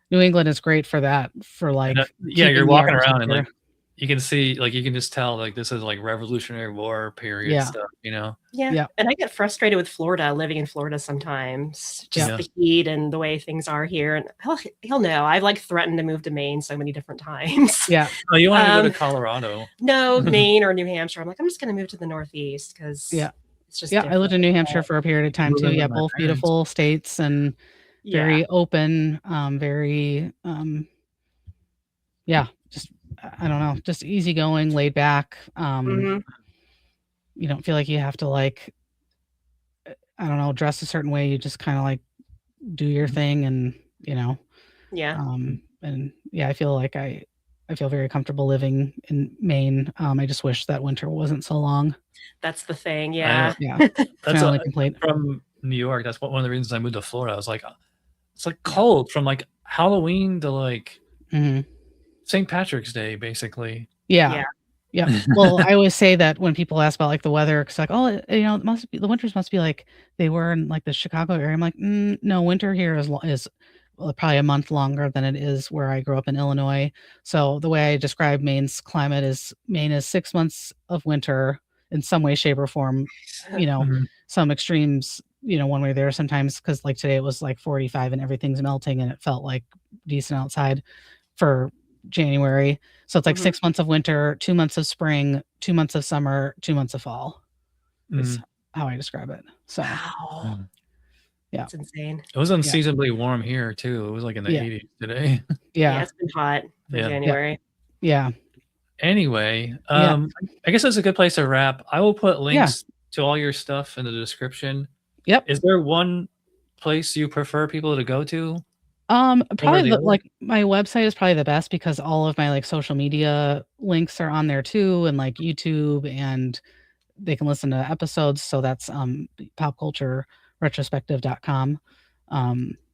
New England is great for that. For like, you're walking around and like you can see, like you can just tell, like this is like Revolutionary War period stuff. Yeah. And I get frustrated with Florida, living in Florida sometimes. Just the heat and the way things are here. And he'll know. I've like threatened to move to Maine so many different times. Yeah. Oh, you want to go to Colorado? No, Maine or New Hampshire. I'm like, I'm just going to move to the Northeast because it's just I lived in New Hampshire for a period of time too. Yeah, both beautiful states and very open, very just I don't know, just easygoing, laid back. You don't feel like you have to like, I don't know, dress a certain way. You just kind of like do your thing and, and I feel like I feel very comfortable living in Maine. I just wish that winter wasn't so long. That's the thing. Yeah. That's my only complaint. From New York, that's one of the reasons I moved to Florida. I was like, it's like cold from like Halloween to like St. Patrick's Day, basically. Yeah. Well, I always say that when people ask about like the weather, it's like, oh, it must be the winters must be like they were in like the Chicago area. I'm like, no, winter here is probably a month longer than it is where I grew up in Illinois. So the way I describe Maine's climate is Maine is 6 months of winter in some way, shape, or form. Some extremes, one way there sometimes because like today it was like 45 and everything's melting and it felt like decent outside for January. So it's like 6 months of winter, 2 months of spring, 2 months of summer, 2 months of fall. Is how I describe it. So that's insane. It was unseasonably warm here too. It was like in the 80s today. Yeah, it's been hot for January. Yeah. Anyway, I guess that's a good place to wrap. I will put links to all your stuff in the description. Yep. Is there one place you prefer people to go to? Probably like my website is probably the best because all of my like social media links are on there too, and like YouTube, and they can listen to episodes. So that's popcultureretrospective.com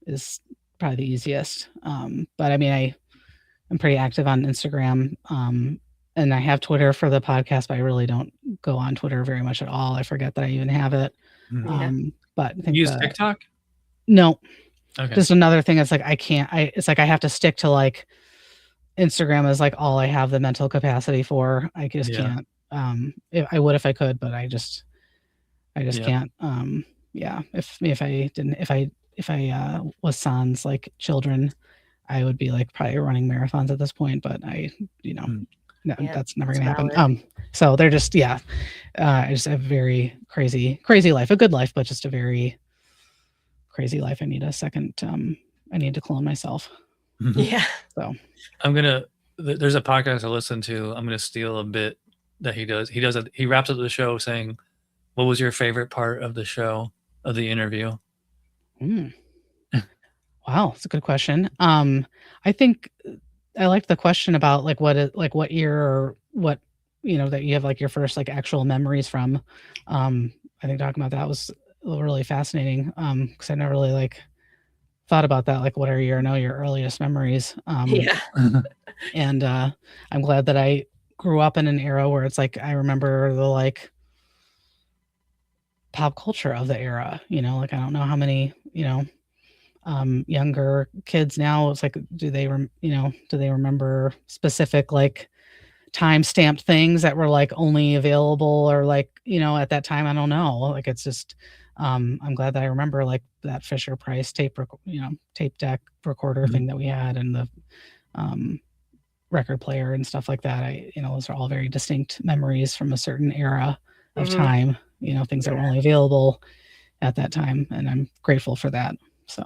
is probably the easiest. But I mean, I'm pretty active on Instagram, and I have Twitter for the podcast, but I really don't go on Twitter very much at all. I forget that I even have it. But I think you use TikTok? No. Okay. Just another thing. It's like it's like I have to stick to like Instagram is like all I have the mental capacity for. I just can't. I would if I could, but I just can't. If I was sans like children, I would be like probably running marathons at this point. But that's never gonna happen. So they're just I just have a very crazy life, a good life, but just a very crazy life. I need a second. I need to clone myself. Yeah. So there's a podcast I listen to. I'm gonna steal a bit that he does. He wraps up the show saying, "What was your favorite part of the show, of the interview?" Wow, that's a good question. I think I liked the question about like what year or what, that you have like your first like actual memories from. I think talking about that was really fascinating. Because I never really like thought about that, like what are your earliest memories. Yeah. And I'm glad that I grew up in an era where it's like I remember the like pop culture of the era, like I don't know how many, younger kids now, it's like, do they remember specific like time-stamped things that were like only available or like, at that time? I don't know. Like it's just I'm glad that I remember like that Fisher Price tape deck recorder thing that we had, and the record player and stuff like that. Those are all very distinct memories from a certain era of time, things that were only available at that time, and I'm grateful for that. So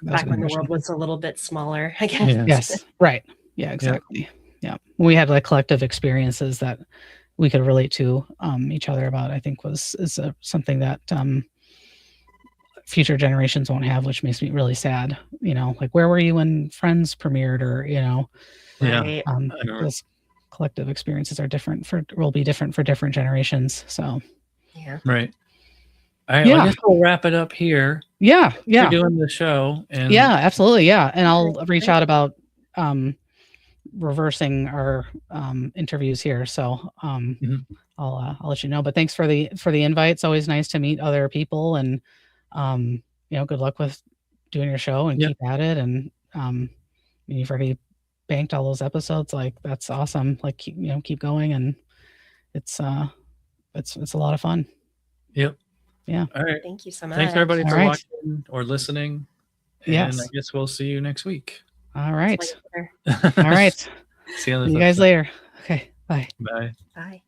back when the world was a little bit smaller, I guess. Yes, right. Yeah, exactly. Yeah. We had like collective experiences that we could relate to each other about, I think is something that future generations won't have, which makes me really sad. Like where were you when Friends premiered, or Right. those collective experiences will be different for different generations. So right. All right, well, I guess we'll wrap it up here. Yeah. You're doing the show, and absolutely. Yeah. And I'll reach out about reversing our interviews here. So I'll let you know. But thanks for the invite. It's always nice to meet other people, and good luck with doing your show, and keep at it. And you've already banked all those episodes. Like that's awesome. Like keep going, and it's a lot of fun. Yep. Yeah. All right. Thank you so much. Thanks everybody for watching or listening. And I guess we'll see you next week. All right. All right. See you guys later. Okay. Bye. Bye. Bye.